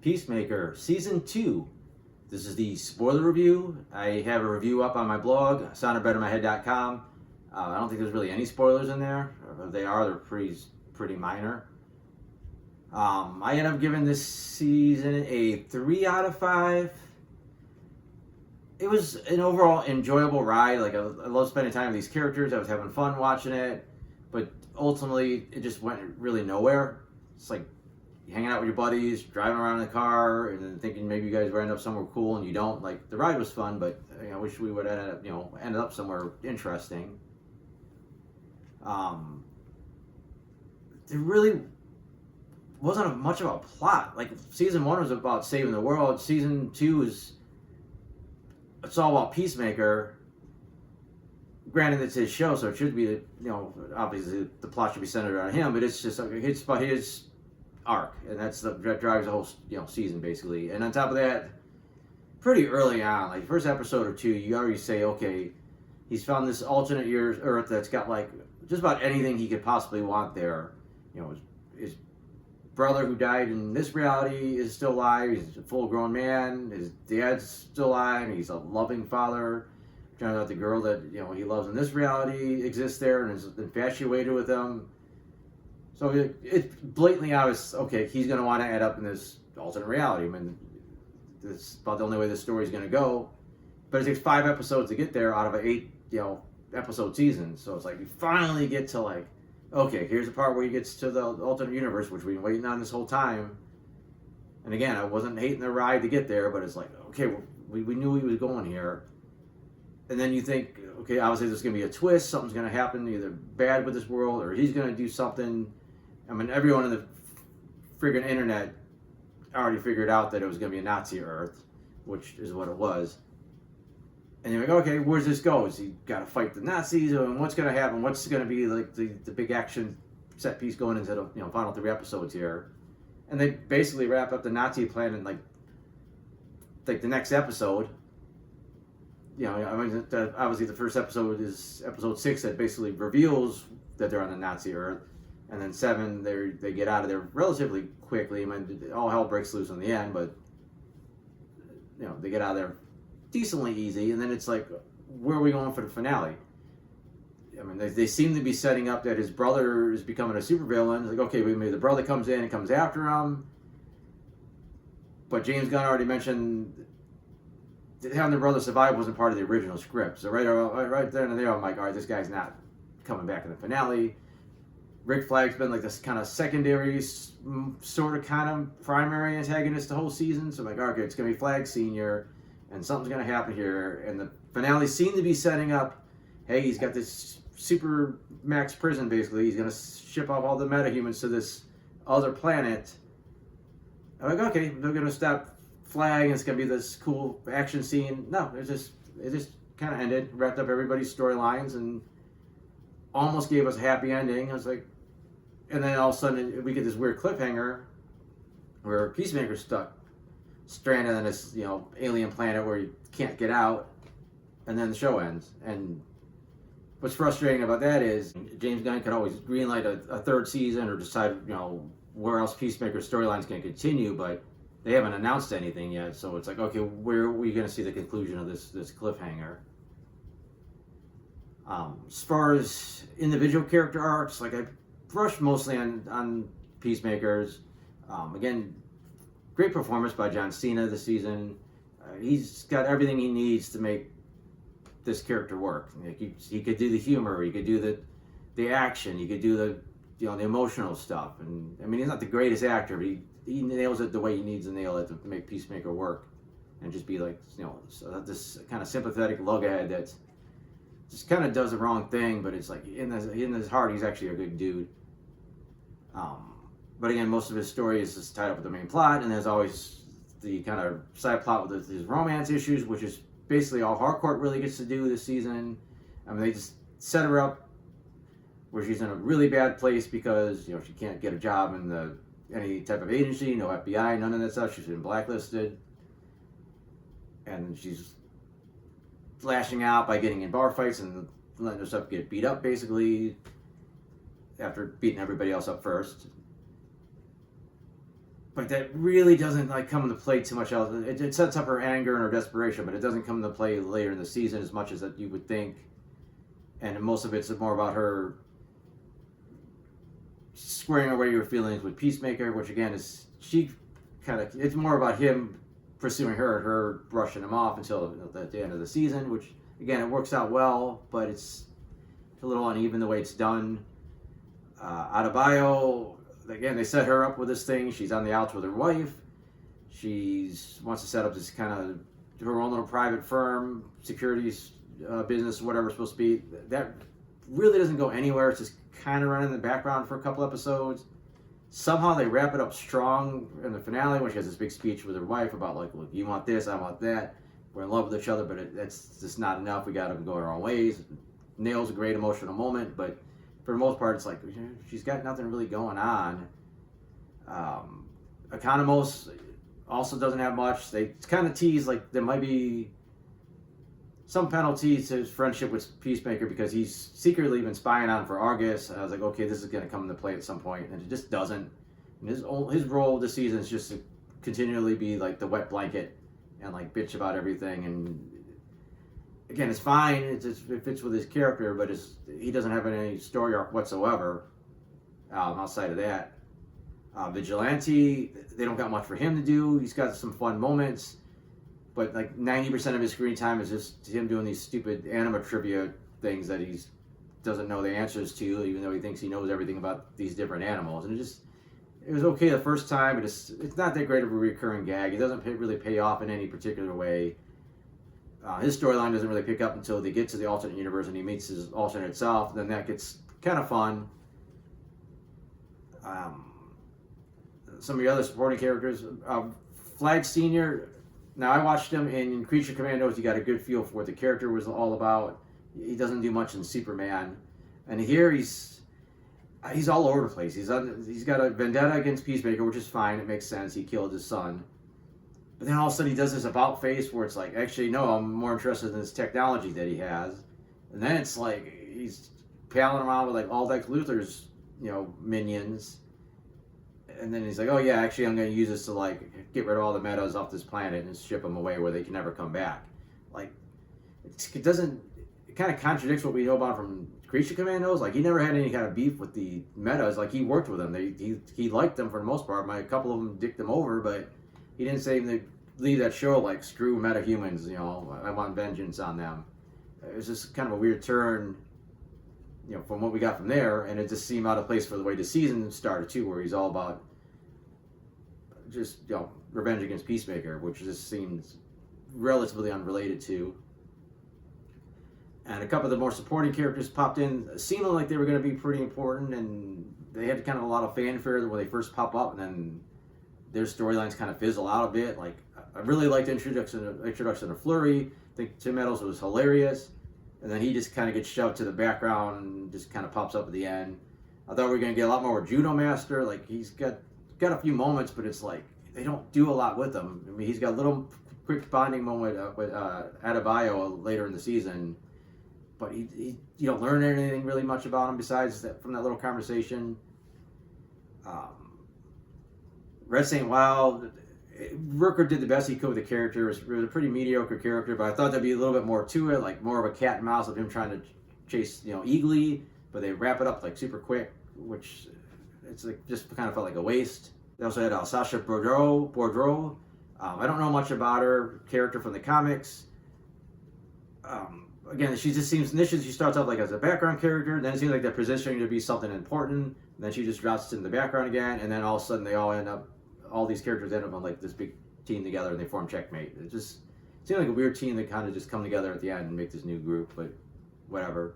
Peacemaker Season 2. This is the spoiler review. I have a review up on my blog, soundofbettermyhead.com. I don't think there's really any spoilers in there. If they are, they're pretty minor. I ended up giving this season a 3 out of 5. It was an overall enjoyable ride. Like, I love spending time with these characters. I was having fun watching it. But ultimately, it just went really nowhere. It's like hanging out with your buddies, driving around in the car, and then thinking maybe you guys will end up somewhere cool, and you don't. Like, the ride was fun, but I wish we would have ended up somewhere interesting. There really wasn't much of a plot. Like, season 1 was about saving the world. Season 2 it's all about Peacemaker. Granted, it's his show, so it should be, obviously the plot should be centered around him, but it's just, it's about his arc, and that drives the whole, season, basically. And on top of that, pretty early on, like, first episode or two, you already say, okay, he's found this alternate Earth that's got, like, just about anything he could possibly want there. His brother who died in this reality is still alive. He's a full-grown man. His dad's still alive. He's a loving father. Turns out the girl that he loves in this reality exists there and is infatuated with him. So it's blatantly obvious. Okay, he's going to want to end up in this alternate reality. I mean, that's about the only way this story is going to go. But it takes 5 episodes to get there out of an 8 episode season. So it's like you finally get to, like, okay, here's the part where he gets to the alternate universe, which we've been waiting on this whole time. And again, I wasn't hating the ride to get there, but it's like, okay, we knew he was going here. And then you think, okay, obviously there's going to be a twist. Something's going to happen, either bad with this world, or he's going to do something. I mean, everyone in the friggin' internet already figured out that it was going to be a Nazi Earth, which is what it was. And you're like, okay, where's this go? Is he got to fight the Nazis? And what's going to happen? What's going to be like the big action set piece going into the final 3 episodes here? And they basically wrap up the Nazi plan in like the next episode. Obviously the first episode is episode 6 that basically reveals that they're on the Nazi Earth, and then 7 they get out of there relatively quickly. I mean, all hell breaks loose in the end, but they get out of there decently easy, and then it's like, where are we going for the finale? I mean, they seem to be setting up that his brother is becoming a supervillain. It's like, okay, maybe the brother comes in and comes after him, but James Gunn already mentioned that having the brother survive wasn't part of the original script. So right there and there, I'm like, all right, this guy's not coming back in the finale. Rick Flag's been like this kind of secondary, sort of kind of primary antagonist the whole season. So I'm like, okay, it's going to be Flag Senior, and something's going to happen here. And the finale seemed to be setting up, hey, he's got this super max prison, basically. He's going to ship off all the metahumans to this other planet. I'm like, okay, they're going to stop Flag, and it's going to be this cool action scene. No, it just kind of ended, wrapped up everybody's storylines, and almost gave us a happy ending. I was like, and then all of a sudden we get this weird cliffhanger where Peacemaker's stuck, stranded on this, alien planet where he can't get out, and then the show ends. And what's frustrating about that is James Gunn could always greenlight a 3rd season or decide, where else Peacemaker's storyline's going to continue, but they haven't announced anything yet. So it's like, okay, where are we going to see the conclusion of this cliffhanger? As far as individual character arcs, like, I brushed mostly on Peacemakers. Again, great performance by John Cena this season. He's got everything he needs to make this character work. Like, he could do the humor, he could do the action, he could do the emotional stuff. And I mean, he's not the greatest actor, but he nails it the way he needs to nail it to make Peacemaker work, and just be like, this kind of sympathetic lughead that just kind of does the wrong thing, but it's like in his heart he's actually a good dude. But again, most of his story is just tied up with the main plot, and there's always the kind of side plot with his romance issues, which is basically all Harcourt really gets to do this season. I mean, they just set her up where she's in a really bad place because she can't get a job in any type of agency, no FBI, none of that stuff. She's been blacklisted, and she's lashing out by getting in bar fights and letting herself get beat up, basically, after beating everybody else up first. but that really doesn't like come into play too much else. It sets up her anger and her desperation, but it doesn't come into play later in the season as much as that you would think. And most of it's more about her squaring away her feelings with Peacemaker, which again is it's more about him pursuing her and her brushing him off until the end of the season, which again it works out well, but it's a little uneven the way it's done. Adebayo, again, they set her up with this thing. She's on the outs with her wife. She wants to set up this kind of her own little private firm, securities business, whatever it's supposed to be. That really doesn't go anywhere. It's just kind of running in the background for a couple episodes. Somehow they wrap it up strong in the finale when she has this big speech with her wife about like, look, you want this, I want that. We're in love with each other, but that's just not enough. We got to go our own ways. Nails a great emotional moment, but for the most part, it's like she's got nothing really going on. Economos also doesn't have much. They kind of tease like there might be some penalty to his friendship with Peacemaker because he's secretly been spying on him for Argus. And I was like, okay, this is going to come into play at some point, and it just doesn't. And his role this season is just to continually be like the wet blanket and like bitch about everything. And again, it's fine. It fits with his character, but he doesn't have any story arc whatsoever outside of that. Vigilante, they don't got much for him to do. He's got some fun moments, but like 90% of his screen time is just him doing these stupid anima trivia things that he doesn't know the answers to, even though he thinks he knows everything about these different animals. And it was okay the first time, but it's not that great of a recurring gag. It doesn't really pay off in any particular way. His storyline doesn't really pick up until they get to the alternate universe and he meets his alternate self. And then that gets kind of fun. Some of the other supporting characters, Flag Senior. Now I watched him in Creature Commandos. You got a good feel for what the character was all about. He doesn't do much in Superman, and here he's all over the place. He's got a vendetta against Peacemaker, which is fine. It makes sense. He killed his son. But then all of a sudden he does this about face where it's like, actually, no, I'm more interested in this technology that he has. And then it's like he's palling around with like all Lex Luthor's, minions. And then he's like, oh yeah, actually I'm going to use this to like get rid of all the metas off this planet and ship them away where they can never come back. Like, it kind of contradicts what we know about from Creature Commandos. Like, he never had any kind of beef with the metas. Like, he worked with them. He liked them for the most part. A couple of them dicked them over, but he didn't say they leave that show like, screw metahumans, I want vengeance on them. It was just kind of a weird turn, from what we got from there, and it just seemed out of place for the way the season started too, where he's all about just, revenge against Peacemaker, which just seems relatively unrelated to. And a couple of the more supporting characters popped in, seeming like they were going to be pretty important, and they had kind of a lot of fanfare when they first pop up, and then their storylines kind of fizzle out a bit. Like, I really liked the introduction of Flurry. I think Tim Meadows was hilarious. And then he just kind of gets shoved to the background and just kind of pops up at the end. I thought we were going to get a lot more with Judo Master. Like, he's got a few moments, but it's like they don't do a lot with him. I mean, he's got a little quick bonding moment with Adebayo later in the season, but you don't learn anything really much about him besides that from that little conversation. Red St. Wild, Rooker did the best he could with the character. It was a pretty mediocre character, but I thought there'd be a little bit more to it, like more of a cat and mouse of him trying to chase, Eagly, but they wrap it up like super quick, which it's like just kind of felt like a waste. They also had Sasha Bordeaux. I don't know much about her character from the comics. Again, she just seems initially she starts out like as a background character, then it seems like they're positioning to be something important, then she just drops in the background again, and then all of a sudden all these characters end up on like this big team together and they form Checkmate. It just seemed like a weird team that kind of just come together at the end and make this new group, but whatever.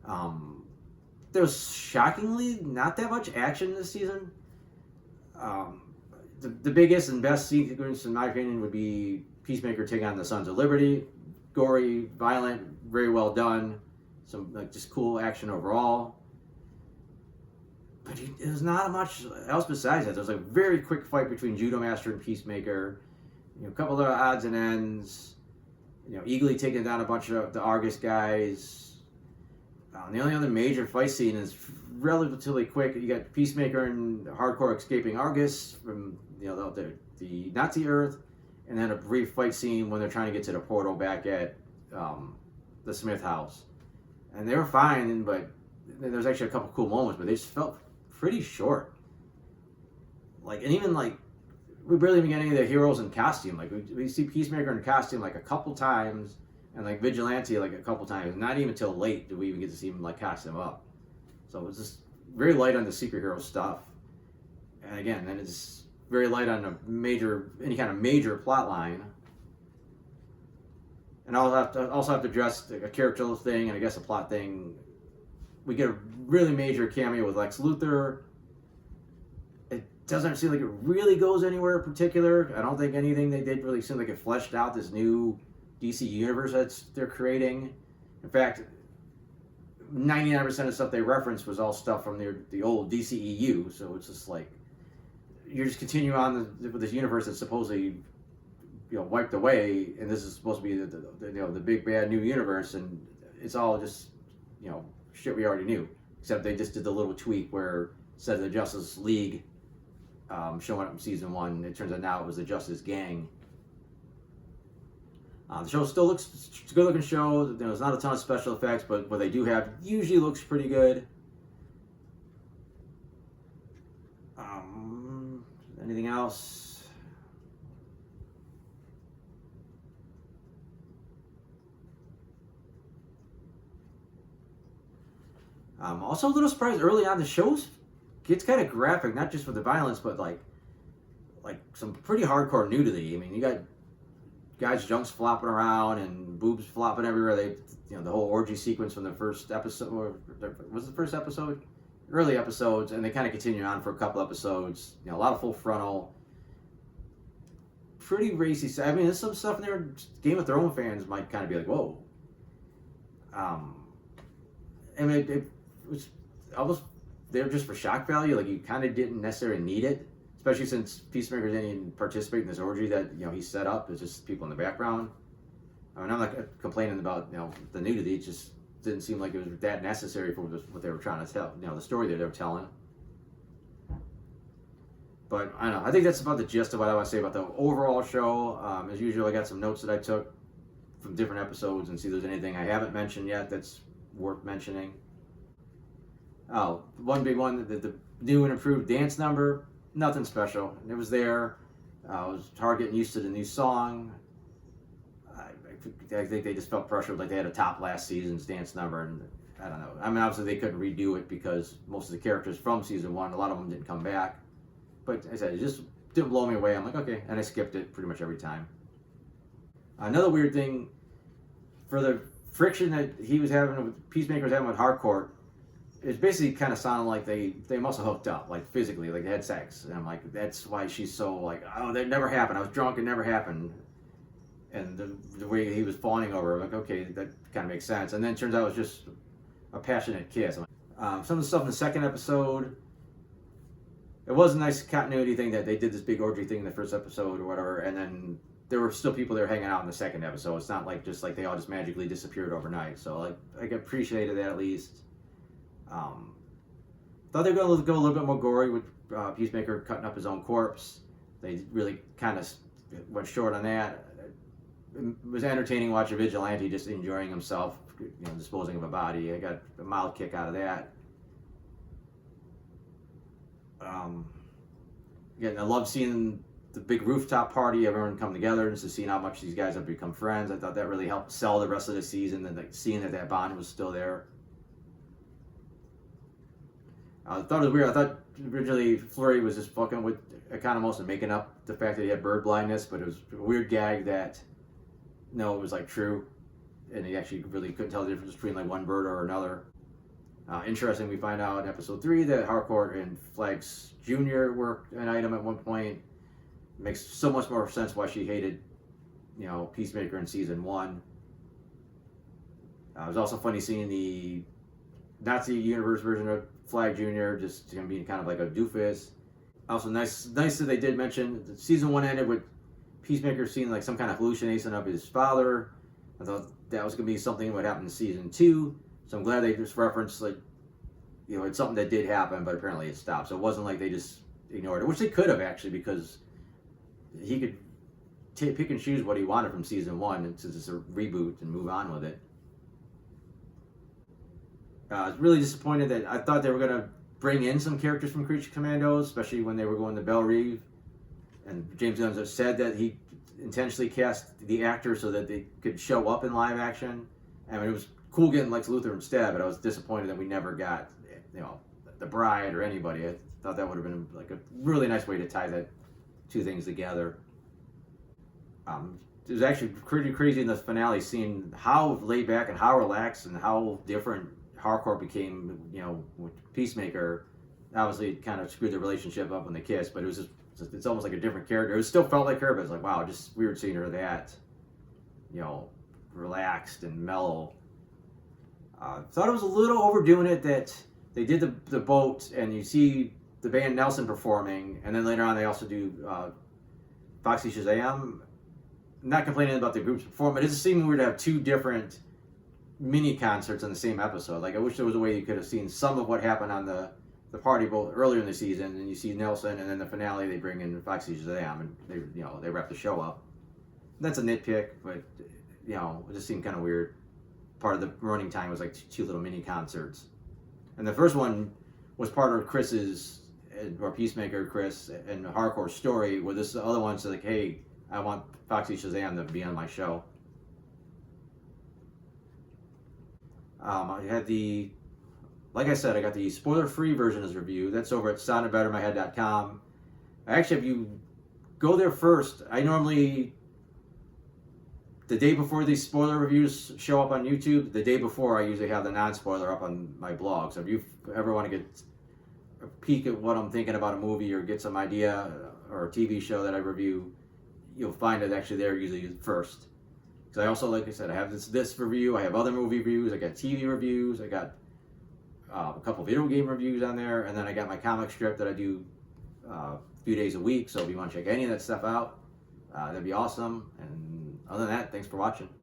There was shockingly not that much action this season. The biggest and best sequence, in my opinion, would be Peacemaker taking on the Sons of Liberty. Gory, violent, very well done. Some like just cool action overall. But there's not much else besides that. There's a very quick fight between Judo Master and Peacemaker. A couple of odds and ends. Eagly taking down a bunch of the Argus guys. The only other major fight scene is relatively quick. You got Peacemaker and Hardcore escaping Argus from the Nazi Earth, and then a brief fight scene when they're trying to get to the portal back at the Smith house. And they were fine, but there's actually a couple cool moments, but they just felt pretty short. Like, and even like, we barely even get any of the heroes in costume. Like, we see Peacemaker in costume like a couple times, and like Vigilante like a couple times. Not even till late do we even get to see him like costume up. So it was just very light on the superhero stuff. And again, then it's very light on any kind of major plot line. And I'll also have to address a character thing and I guess a plot thing. We get a really major cameo with Lex Luthor. It doesn't seem like it really goes anywhere in particular. I don't think anything they did really seemed like it fleshed out this new DC universe they're creating. In fact, 99% of stuff they referenced was all stuff from the old DCEU. So it's just like you're just continuing on with this universe that's supposedly wiped away, and this is supposed to be the big bad new universe, and it's all just shit we already knew, except they just did the little tweak where instead of the Justice League showing up in season 1, it turns out now it was the Justice Gang. The show still it's a good looking show. There's not a ton of special effects, but what they do have usually looks pretty good. Anything else? Also a little surprised early on the show gets kind of graphic, not just with the violence, but like some pretty hardcore nudity. I mean, you got guys' junks flopping around and boobs flopping everywhere. They, the whole orgy sequence from the first episode, or was it the first episode? Early episodes, and they kind of continue on for a couple episodes. A lot of full frontal, pretty racy. I mean, there's some stuff in there Game of Thrones fans might kind of be like, whoa. I mean, it was almost there just for shock value. Like, you kind of didn't necessarily need it, especially since Peacemaker didn't even participate in this orgy that he set up. It's just people in the background. I mean, I'm not complaining about the nudity. It just didn't seem like it was that necessary for what they were trying to tell. The story that they were telling. But I don't know. I think that's about the gist of what I want to say about the overall show. As usual, I got some notes that I took from different episodes and see if there's anything I haven't mentioned yet that's worth mentioning. Oh, one big one, the new and improved dance number. Nothing special. It was there. I was hard getting used to the new song. I think they just felt pressured, like they had a top last season's dance number, and I don't know. I mean, obviously they couldn't redo it because most of the characters from season 1, a lot of them didn't come back. But I said, it just didn't blow me away. I'm like, okay, and I skipped it pretty much every time. Another weird thing, for the friction that he was having, Peacemaker was having with Hardcore, it's basically kind of sounded like they must have hooked up, like physically, like they had sex. And I'm like, that's why she's so like, oh, that never happened. I was drunk, it never happened. And the way he was fawning over her, like, okay, that kind of makes sense. And then it turns out it was just a passionate kiss. Some of the stuff in the second episode, it was a nice continuity thing that they did this big orgy thing in the first episode or whatever, and then there were still people there hanging out in the second episode. It's not like they all just magically disappeared overnight. So like, I appreciated that at least. Thought they were going to go a little bit more gory with Peacemaker cutting up his own corpse. They really kind of went short on that. It was entertaining watching Vigilante just enjoying himself, disposing of a body. I got a mild kick out of that. Again, I love seeing the big rooftop party, everyone come together, and just seeing how much these guys have become friends. I thought that really helped sell the rest of the season, and like seeing that bond was still there. I thought it was weird. I thought originally Flurry was just fucking with Economos and making up the fact that he had bird blindness, but it was a weird gag that it was like true, and he actually really couldn't tell the difference between like one bird or another. Interesting, we find out in episode 3 that Harcourt and Flags Jr. were an item at one point. Makes so much more sense why she hated, Peacemaker in season 1. It was also funny seeing the Nazi universe version of Flag Jr. just being kind of like a doofus. Also nice that they did mention that season 1 ended with Peacemaker seeing like some kind of hallucination of his father. I thought that was going to be something that would happen in season 2. So I'm glad they just referenced like it's something that did happen, but apparently it stopped. So it wasn't like they just ignored it, which they could have actually, because he could pick and choose what he wanted from season one, and since it's a reboot, and move on with it. I was really disappointed that I thought they were gonna bring in some characters from Creature Commandos, especially when they were going to Belle Reve, and James Gunn has said that he intentionally cast the actors so that they could show up in live action. I mean, it was cool getting Lex Luthor instead, but I was disappointed that we never got, the Bride or anybody. I thought that would have been like a really nice way to tie that two things together. It was actually pretty crazy in the finale, seeing how laid back and how relaxed and how different Harcourt became, with Peacemaker. Obviously, it kind of screwed the relationship up when they kissed, but it was it's almost like a different character. It still felt like her, but it's like, wow, just weird seeing her that, relaxed and mellow. Thought it was a little overdoing it that they did the boat, and you see the band Nelson performing, and then later on they also do Foxy Shazam. I'm not complaining about the group's performance, but it just seemed weird to have two different mini concerts in the same episode. Like, I wish there was a way you could have seen some of what happened on the party boat earlier in the season, and you see Nelson, and then the finale they bring in Foxy Shazam, and they wrap the show up. That's a nitpick, but it just seemed kind of weird. Part of the running time was like two little mini concerts, and the first one was part of Chris's, or Peacemaker Chris and Hardcore story, where this other one's like, hey, I want Foxy Shazam to be on my show. I had like I said, I got the spoiler-free version as a review. That's over at soundedbettermyhead.com. Actually, if you go there first, I normally, the day before these spoiler reviews show up on YouTube, the day before I usually have the non-spoiler up on my blog. So if you ever want to get a peek at what I'm thinking about a movie, or get some idea, or a TV show that I review, you'll find it actually there usually first. Because I also, like I said, I have this review, I have other movie reviews, I got TV reviews, I got a couple video game reviews on there, and then I got my comic strip that I do a few days a week. So if you want to check any of that stuff out, that'd be awesome. And other than that, thanks for watching.